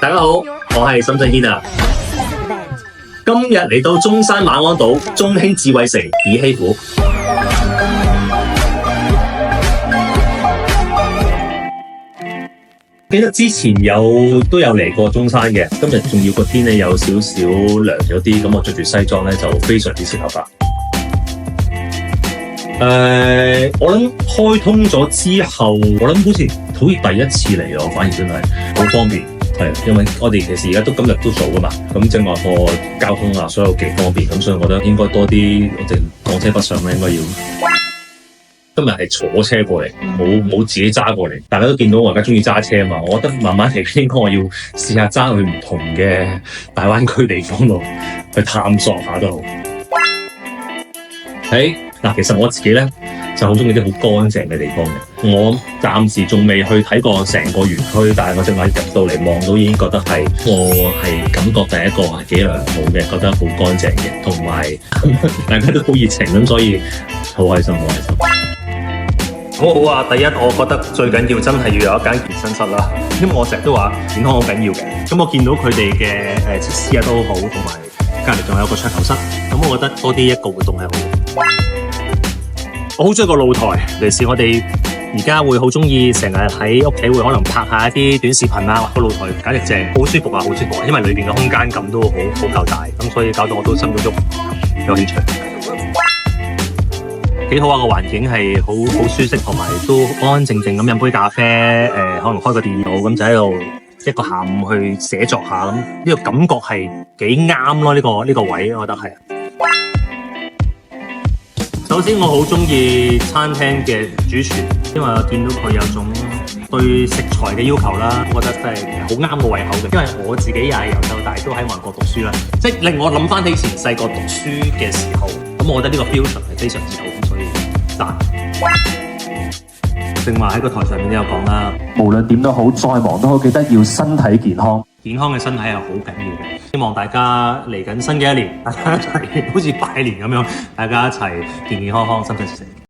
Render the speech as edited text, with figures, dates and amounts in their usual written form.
大家好，我係沈振軒啊。今日嚟到中山馬鞍島中興智慧城爾希府。記得之前都有嚟過中山嘅，今日仲要個天氣有少少涼咗啲，咁我着住西裝咧就非常之適合啦。我諗開通咗之後，我諗好似第一次嚟咯，反而真係好方便。係，因為我哋其實而家今日都做噶嘛，咁正話個交通啊，所有幾方便，咁所以我覺得應該多啲我哋港車北上咧，應該要。今日係坐車過嚟，冇自己揸過嚟。大家都見到我而家中意揸車啊嘛，我覺得慢慢嚟應該我要試下揸去唔同嘅大灣區地方度去探索下都好。嗱，其實我自己咧就好中意啲好乾淨嘅地方嘅。我暫時仲未去睇過成個園區，但係我正話入到嚟望到已經覺得我係感覺第一個係幾良好嘅，覺得好乾淨嘅，同埋大家都好熱情咁，所以好開心，好開心。好啊！第一，我覺得最緊要真係要有一間健身室啦，因為我成日都話健康好緊要嘅。咁我見到佢哋嘅設施都好，同埋隔離仲有個桌球室，咁我覺得多啲一個活動係好。我好中意個露台，尤其是我哋而家會好中意成日喺屋企會可能拍下一啲短視頻啊，個露台簡直正，好舒服啊，好舒服啊！因為裏邊嘅空間感都好夠大，咁所以搞到我都心喐喐，有興趣。幾好啊！個環境係好舒適，同埋都安安靜靜咁飲杯咖啡，可能開個電腦咁就喺度一個下午去寫作下咁，呢個感覺係幾啱咯。呢個位，我覺得係。首先，我好中意餐廳嘅主廚，因為我見到佢有種對食材嘅要求啦，我覺得真係好啱我胃口嘅。因為我自己又係由細到大都喺外國讀書啦，即係令我諗翻起以前細個讀書嘅時候，咁我覺得呢個 fusion 係非常之好。正話喺個台上面都有講啦，無論點都好，再忙都好，記得要身體健康。健康嘅身體係好緊要嘅。希望大家嚟緊新嘅一年，大家一齊好似拜年咁樣，大家一齊健健康康、心想事成。